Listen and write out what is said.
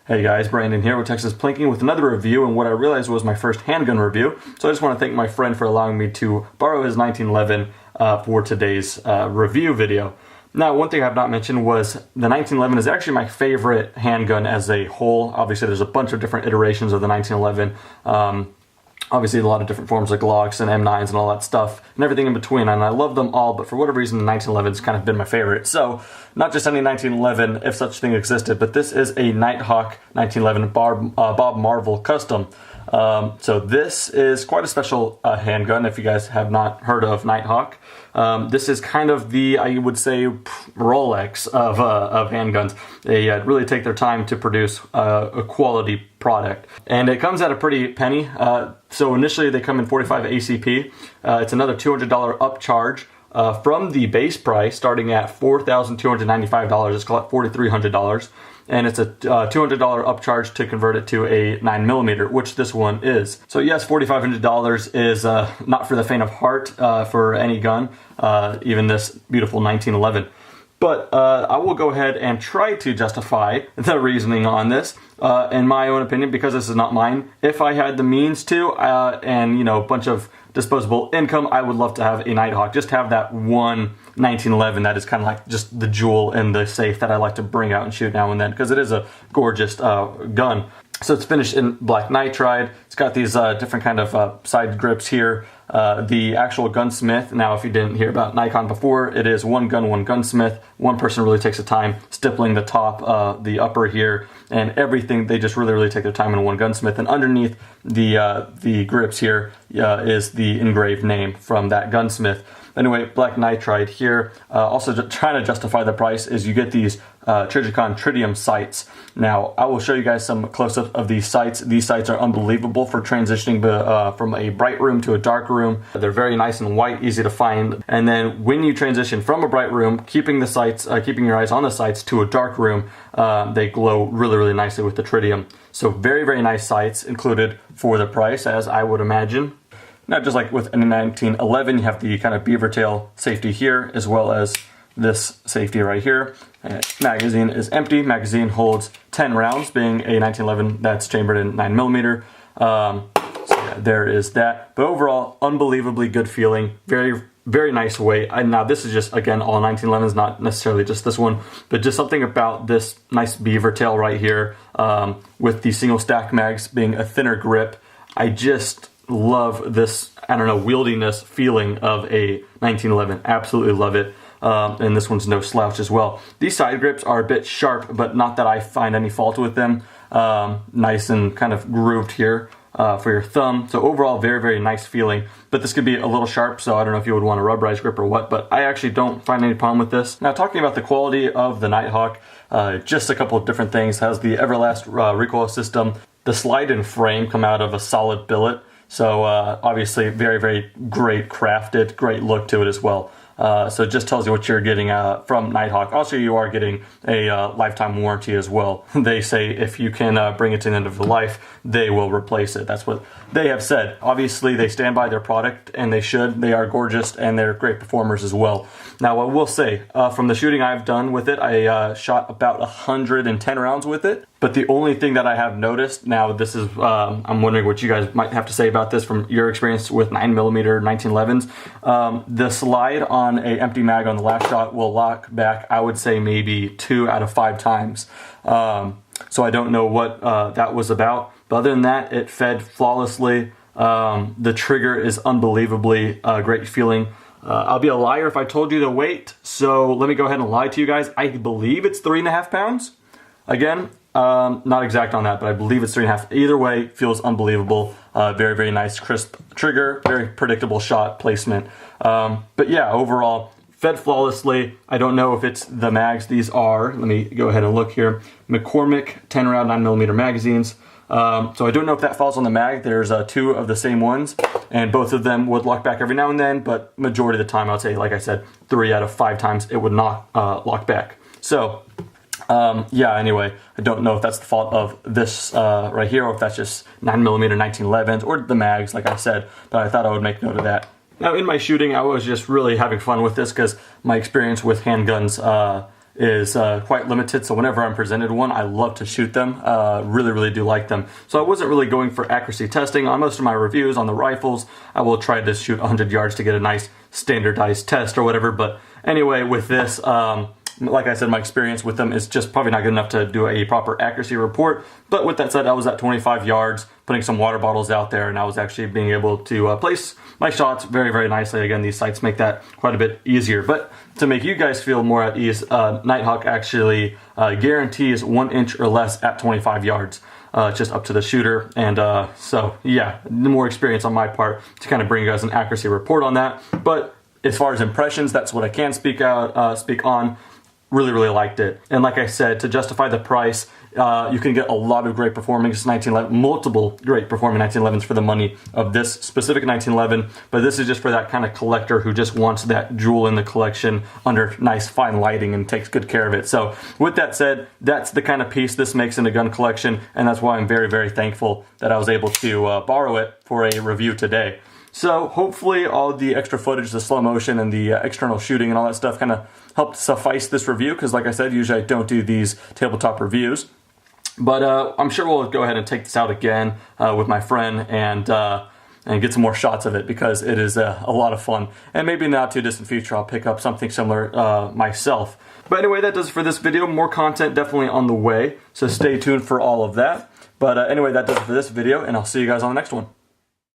Hey guys, Brandon here with Texas Plinking with another review, and what I realized was my first handgun review. So I just want to thank my friend for allowing me to borrow his 1911 for today's review video. Now, one thing I have not mentioned was the 1911 is actually my favorite handgun as a whole. Obviously, there's a bunch of different iterations of the 1911. Obviously, a lot of different forms like Glocks and M9s and all that stuff and everything in between, and I love them all, but for whatever reason, the 1911's kind of been my favorite. So, not just any 1911, if such thing existed, but this is a Nighthawk 1911 Bob Marvel custom. So this is quite a special handgun if you guys have not heard of Nighthawk. This is kind of the, I would say, Rolex of handguns. They really take their time to produce a quality product. And it comes at a pretty penny. So initially they come in 45 ACP. It's another $200 upcharge from the base price, starting at $4,295. It's called $4,300. And it's a $200 upcharge to convert it to a 9mm, which this one is. So yes, $4,500 is not for the faint of heart for any gun, even this beautiful 1911. But I will go ahead and try to justify the reasoning on this, in my own opinion, because this is not mine. If I had the means to, and you know, a bunch of disposable income, I would love to have a Nighthawk. Just have that one 1911 that is kind of like just the jewel in the safe that I like to bring out and shoot now and then, because it is a gorgeous gun. So it's finished in black nitride. It's got these different kind of side grips here. The actual gunsmith, now if you didn't hear about Nikon before, it is one gun, one gunsmith. One person really takes the time stippling the top, the upper here, and everything. They just really take their time in one gunsmith. And underneath the grips here is the engraved name from that gunsmith. Anyway, black nitride here. Also, trying to justify the price is you get these Trijicon tritium sights. Now, I will show you guys some close-ups of these sights. These sights are unbelievable for transitioning from a bright room to a dark room. They're very nice and white, easy to find. And then when you transition from a bright room, keeping the sights, keeping your eyes on the sights, to a dark room, they glow really nicely with the tritium. So very nice sights included for the price, as I would imagine. Now, just like with any 1911, you have the kind of beaver tail safety here, as well as this safety right here. Magazine is empty. Magazine holds 10 rounds, being a 1911 that's chambered in 9mm. So yeah, there is that. But overall, unbelievably good feeling. Very nice weight. Now, this is just, again, all 1911s, not necessarily just this one, but just something about this nice beaver tail right here, with the single stack mags being a thinner grip. I just love this, I don't know, wieldiness feeling of a 1911. Absolutely love it. And this one's no slouch as well. These side grips are a bit sharp, but not that I find any fault with them. Nice and kind of grooved here for your thumb. So overall, very nice feeling. But this could be a little sharp, so I don't know if you would want a rubberized grip or what, but I actually don't find any problem with this. Now, talking about the quality of the Nighthawk, just a couple of different things. It has the Everlast recoil system. The slide-in frame come out of a solid billet. So obviously very great crafted, great look to it as well. So it just tells you what you're getting from Nighthawk. Also, you are getting a lifetime warranty as well. They say if you can bring it to the end of the life, they will replace it. That's what they have said. Obviously, they stand by their product, and they should. They are gorgeous, and they're great performers as well. Now, I will say, from the shooting I've done with it, I shot about 110 rounds with it. But the only thing that I have noticed, now this is, I'm wondering what you guys might have to say about this from your experience with 9mm 1911s. The slide on an empty mag on the last shot will lock back, I would say maybe 2 out of 5 times. So I don't know what that was about. But other than that, it fed flawlessly. The trigger is unbelievably great feeling. I'll be a liar if I told you the weight, so let me go ahead and lie to you guys. I believe it's 3.5 pounds. Again, not exact on that, but I believe it's 3.5. Either way, feels unbelievable. Very nice, crisp trigger, very predictable shot placement. But yeah, overall, fed flawlessly. I don't know if it's the mags. These are, let me go ahead and look here, McCormick 10 round 9mm magazines. So I don't know if that falls on the mag. There's 2 of the same ones, and both of them would lock back every now and then, but majority of the time, I would say, like I said, 3 out of 5 times it would not lock back. So yeah, anyway, I don't know if that's the fault of this right here, or if that's just 9mm 1911s, or the mags, like I said, but I thought I would make note of that. Now, in my shooting, I was just really having fun with this, because my experience with handguns is quite limited, so whenever I'm presented one, I love to shoot them. Really do like them. So I wasn't really going for accuracy testing. On most of my reviews on the rifles, I will try to shoot 100 yards to get a nice standardized test or whatever. But anyway, with this, like I said, my experience with them is just probably not good enough to do a proper accuracy report. But with that said, I was at 25 yards, putting some water bottles out there, and I was actually being able to place my shots very nicely. Again, these sights make that quite a bit easier. But to make you guys feel more at ease, Nighthawk actually guarantees 1 inch or less at 25 yards. Just up to the shooter, and so yeah, more experience on my part to kind of bring you guys an accuracy report on that. But as far as impressions, that's what I can speak on. Really liked it. And like I said, to justify the price, you can get a lot of great performing 1911, multiple great performing 1911s for the money of this specific 1911, but this is just for that kind of collector who just wants that jewel in the collection under nice fine lighting and takes good care of it. So with that said, that's the kind of piece this makes in a gun collection, and that's why I'm very thankful that I was able to borrow it for a review today. So hopefully all the extra footage, the slow motion and the external shooting and all that stuff kind of helped suffice this review, because like I said, usually I don't do these tabletop reviews. But I'm sure we'll go ahead and take this out again with my friend and get some more shots of it, because it is a lot of fun. And maybe in the not too distant future I'll pick up something similar myself. But anyway, that does it for this video. More content definitely on the way, so stay tuned for all of that. But anyway, that does it for this video, and I'll see you guys on the next one.